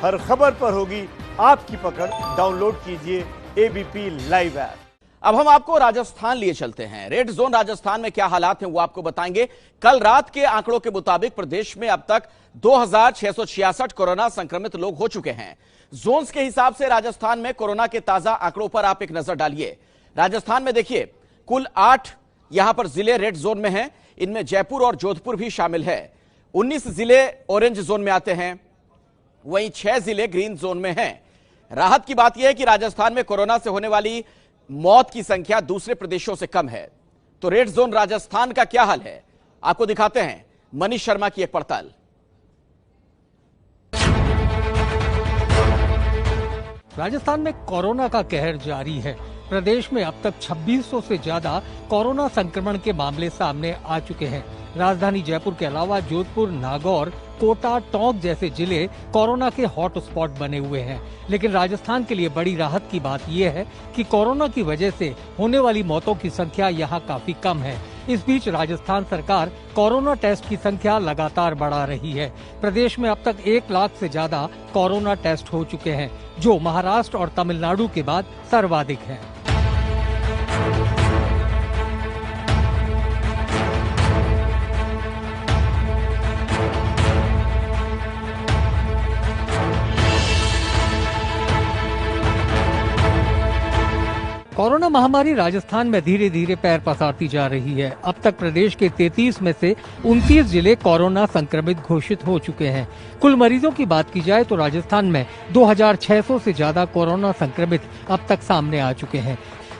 हर खबर पर होगी आपकी पकड़। डाउनलोड कीजिए एबीपी लाइव ऐप। अब हम आपको राजस्थान लिए चलते हैं। रेड जोन राजस्थान में क्या हालात हैं वो आपको बताएंगे। कल रात के आंकड़ों के मुताबिक प्रदेश में अब तक 2666 कोरोना संक्रमित लोग हो चुके हैं। जोन्स के हिसाब से राजस्थान में कोरोना के ताजा आंकड़ों पर आप एक नजर डालिए। राजस्थान में देखिए कुल 8 यहां पर जिले रेड जोन में हैं। इनमें जयपुर और जोधपुर भी शामिल है। 19 जिले ऑरेंज जोन में आते हैं, वहीं 6 जिले ग्रीन जोन में हैं। राहत की बात यह है कि राजस्थान में कोरोना से होने वाली मौत की संख्या दूसरे प्रदेशों से कम है। तो रेड जोन राजस्थान का क्या हाल है आपको दिखाते हैं मनीष शर्मा की एक पड़ताल। राजस्थान में कोरोना का कहर जारी है। प्रदेश में अब तक 2600 से ज्यादा कोरोना संक्रमण के मामले सामने आ चुके हैं। राजधानी जयपुर के अलावा जोधपुर, नागौर, कोटा, टोंक जैसे जिले कोरोना के हॉट स्पॉट बने हुए हैं। लेकिन राजस्थान के लिए बड़ी राहत की बात यह है कि कोरोना की वजह से होने वाली मौतों की संख्या यहाँ काफी कम है। इस बीच राजस्थान सरकार कोरोना टेस्ट की संख्या लगातार बढ़ा रही है। प्रदेश में अब तक 1 लाख से ज्यादा कोरोना टेस्ट हो चुके हैं, जो महाराष्ट्र और तमिलनाडु के बाद सर्वाधिक है। कोरोना महामारी राजस्थान में धीरे धीरे पैर पसारती जा रही है। अब तक प्रदेश के 33 में से 29 जिले कोरोना संक्रमित घोषित हो चुके हैं। कुल मरीजों की बात की जाए तो राजस्थान में 2600 से ज्यादा कोरोना संक्रमित अब तक सामने आ चुके हैं।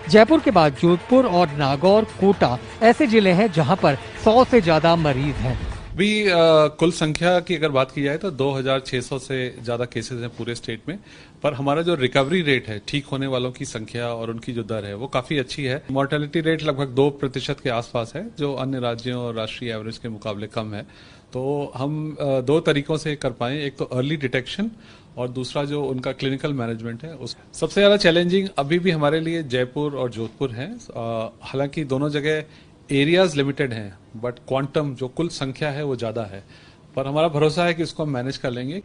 जयपुर के बाद जोधपुर और नागौर, कोटा ऐसे जिले हैं जहां पर 100 से ज्यादा मरीज हैं। अभी कुल संख्या की अगर बात की जाए तो 2600 से ज्यादा केसेस हैं पूरे स्टेट में। पर हमारा जो रिकवरी रेट है, ठीक होने वालों की संख्या और उनकी जो दर है वो काफी अच्छी है। मोर्टेलिटी रेट लगभग 2% के आसपास है, जो अन्य राज्यों और राष्ट्रीय एवरेज के मुकाबले कम है। तो हम 2 तरीकों से कर पाए, एक तो अर्ली डिटेक्शन और दूसरा जो उनका क्लिनिकल मैनेजमेंट है। उस सबसे ज्यादा चैलेंजिंग अभी भी हमारे लिए जयपुर और जोधपुर है। हालांकि दोनों जगह एरियाज लिमिटेड हैं, बट क्वांटम जो कुल संख्या है वो ज्यादा है। पर हमारा भरोसा है कि इसको हम मैनेज कर लेंगे।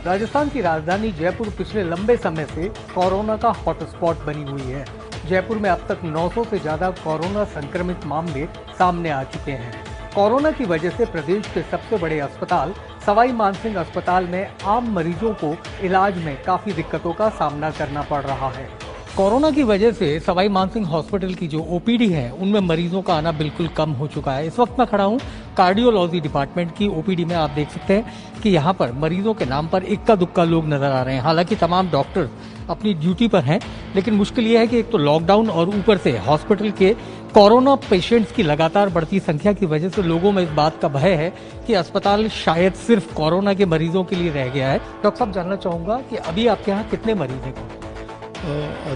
राजस्थान की राजधानी जयपुर पिछले लंबे समय से कोरोना का हॉटस्पॉट बनी हुई है। जयपुर में अब तक 900 से ज्यादा कोरोना संक्रमित मामले सामने आ चुके हैं। कोरोना की वजह से प्रदेश के सबसे बड़े अस्पताल सवाई मानसिंह अस्पताल में आम मरीजों को इलाज में काफी दिक्कतों का सामना करना पड़ रहा है। कोरोना की वजह से सवाई मानसिंह हॉस्पिटल की जो ओपीडी है उनमें मरीजों का आना बिल्कुल कम हो चुका है। इस वक्त मैं खड़ा हूँ कार्डियोलॉजी डिपार्टमेंट की ओपीडी में। आप देख सकते हैं कि यहाँ पर मरीजों के नाम पर इक्का दुक्का लोग नजर आ रहे हैं। हालांकि तमाम डॉक्टर अपनी ड्यूटी पर हैं, लेकिन मुश्किल ये है कि एक तो लॉकडाउन और ऊपर से हॉस्पिटल के कोरोना पेशेंट्स की लगातार बढ़ती संख्या की वजह से लोगों में इस बात का भय है कि अस्पताल शायद सिर्फ कोरोना के मरीजों के लिए रह गया है। डॉक्टर साहब, जानना चाहूंगा कि अभी आपके यहाँ कितने मरीज हैं?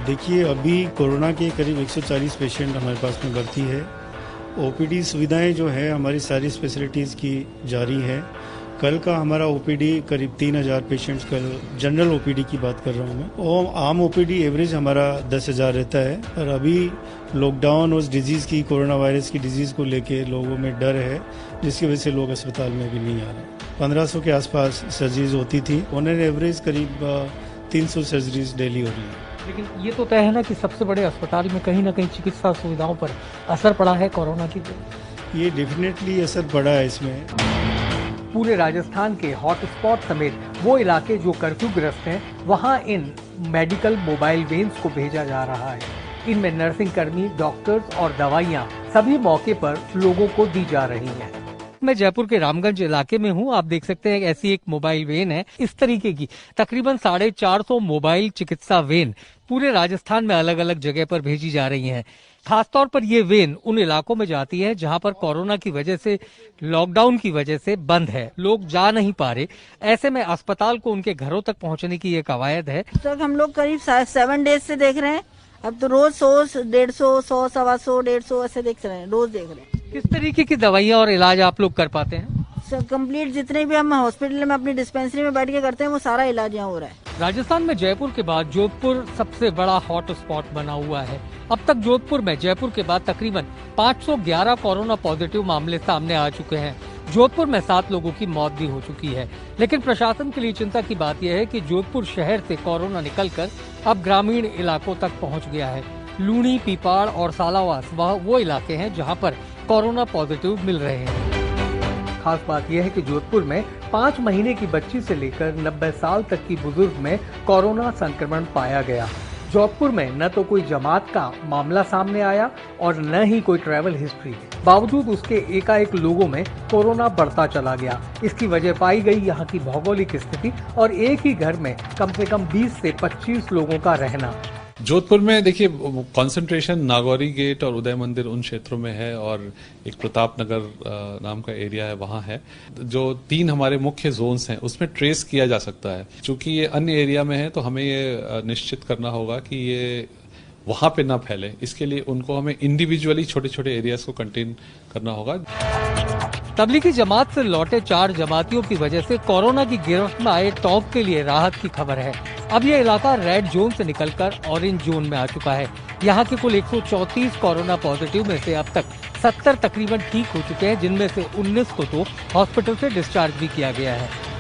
देखिए, अभी कोरोना के करीब 140 पेशेंट हमारे पास में भर्ती है। ओपीडी सुविधाएं जो है हमारी सारी स्पेशलिटीज़ की जारी है। कल का हमारा ओपीडी करीब 3000 पेशेंट्स, कल जनरल ओपीडी की बात कर रहा हूँ मैं। और आम ओपीडी एवरेज हमारा 10,000 रहता है। और अभी लॉकडाउन और डिजीज़ की, कोरोना वायरस की डिजीज़ को लेके लोगों में डर है, जिसकी वजह से लोग अस्पताल में भी नहीं आ रहे। 1500 के आसपास सर्जरीज होती थी, ऑन एन एवरेज करीब 300 सर्जरीज डेली हो रही है। लेकिन ये तो तय है ना कि सबसे बड़े अस्पताल में कहीं ना कहीं चिकित्सा सुविधाओं पर असर पड़ा है कोरोना की। ये डेफिनेटली असर पड़ा है इसमें। पूरे राजस्थान के हॉटस्पॉट समेत वो इलाके जो कर्फ्यू ग्रस्त हैं, वहां इन मेडिकल मोबाइल वेन्स को भेजा जा रहा है। इनमें नर्सिंग कर्मी, डॉक्टर्स और दवाइयां सभी मौके पर लोगों को दी जा रही हैं। मैं जयपुर के रामगंज इलाके में हूं। आप देख सकते हैं ऐसी एक मोबाइल वेन है। इस तरीके की तकरीबन 450 मोबाइल चिकित्सा वेन पूरे राजस्थान में अलग अलग जगह पर भेजी जा रही हैं। खासतौर पर ये वेन उन इलाकों में जाती है जहां पर कोरोना की वजह से, लॉकडाउन की वजह से बंद है, लोग जा नहीं पा रहे। ऐसे में अस्पताल को उनके घरों तक पहुंचने की ये कवायद है। तक हम लोग करीब 7 डेज से देख रहे हैं। अब तो रोज 100, 150, 100, 125, 150 ऐसे देख रहे हैं, रोज देख रहे हैं। किस तरीके की दवाइयाँ और इलाज आप लोग कर पाते हैं? सब कंप्लीट जितने भी हम हॉस्पिटल में अपनी डिस्पेंसरी में बैठ के करते हैं वो सारा इलाज यहाँ हो रहा है। राजस्थान में जयपुर के बाद जोधपुर सबसे बड़ा हॉट स्पॉट बना हुआ है। अब तक जोधपुर में जयपुर के बाद तकरीबन 511 कोरोना पॉजिटिव मामले सामने आ चुके हैं, जोधपुर में 7 लोगों की मौत भी हो चुकी है। लेकिन प्रशासन के लिए चिंता की बात यह है कि जोधपुर शहर से कोरोना निकलकर अब ग्रामीण इलाकों तक पहुंच गया है। लूणी, पीपाड़ और सालावास वो इलाके हैं जहां पर कोरोना पॉजिटिव मिल रहे हैं। खास बात यह है कि जोधपुर में 5 महीने की बच्ची से लेकर 90 साल तक की बुजुर्ग में कोरोना संक्रमण पाया गया। जोधपुर में न तो कोई जमात का मामला सामने आया और न ही कोई ट्रैवल हिस्ट्री। बावजूद उसके एकाएक लोगों में कोरोना बढ़ता चला गया। इसकी वजह पाई गई यहाँ की भौगोलिक स्थिति और एक ही घर में कम से कम 20 से 25 लोगों का रहना। जोधपुर में देखिए कंसंट्रेशन नागौरी गेट और उदय मंदिर उन क्षेत्रों में है और एक प्रताप नगर नाम का एरिया है वहां है। जो 3 हमारे मुख्य जोन्स हैं उसमें ट्रेस किया जा सकता है। चूंकि ये अन्य एरिया में है तो हमें ये निश्चित करना होगा कि ये वहां पे ना फैले। इसके लिए उनको हमें इंडिविजुअली छोटे छोटे एरियाज को कंटेन करना होगा। तबलीगी जमात से लौटे 4 जमातियों की वजह से कोरोना की गिरफ्त में आए टोंक के लिए राहत की खबर है। अब ये इलाका रेड जोन से निकलकर ऑरेंज जोन में आ चुका है। यहाँ के कुल 134 कोरोना पॉजिटिव में से अब तक 70 तकरीबन ठीक हो चुके हैं, जिनमें से 19 को तो हॉस्पिटल से डिस्चार्ज भी किया गया है।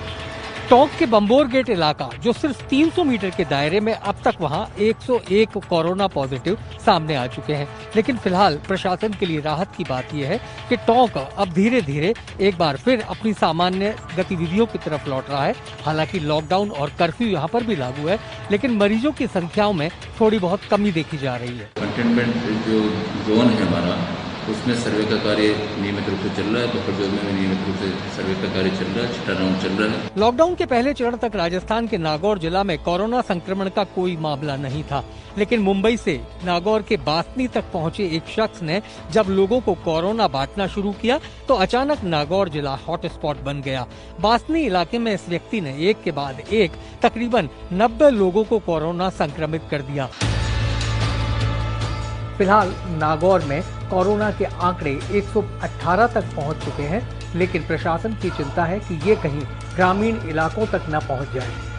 टोंक के बंबोर गेट इलाका जो सिर्फ 300 मीटर के दायरे में, अब तक वहां 101 कोरोना पॉजिटिव सामने आ चुके हैं। लेकिन फिलहाल प्रशासन के लिए राहत की बात यह है कि टोंक अब धीरे धीरे एक बार फिर अपनी सामान्य गतिविधियों की तरफ लौट रहा है। हालांकि लॉकडाउन और कर्फ्यू यहाँ पर भी लागू है, लेकिन मरीजों की संख्याओं में थोड़ी बहुत कमी देखी जा रही है। कंटेनमेंट जो जोन है हमारा, उसमें सर्वे का कार्य नियमित रूप से चल रहा है। बफर जोन में नियमित रूप से सर्वे का कार्य चल रहा है, छठा राउंड चल रहा है। लॉकडाउन के पहले चरण तक राजस्थान के नागौर जिला में कोरोना संक्रमण का कोई मामला नहीं था, लेकिन मुंबई से नागौर के बासनी तक पहुंचे एक शख्स ने जब लोगों को कोरोना बांटना शुरू किया तो अचानक नागौर जिला हॉटस्पॉट बन गया। बासनी इलाके में इस व्यक्ति ने एक के बाद एक तकरीबन 90 लोगों को कोरोना संक्रमित कर दिया। फिलहाल नागौर में कोरोना के आंकड़े 118 तक पहुंच चुके हैं, लेकिन प्रशासन की चिंता है कि ये कहीं ग्रामीण इलाकों तक न पहुंच जाए।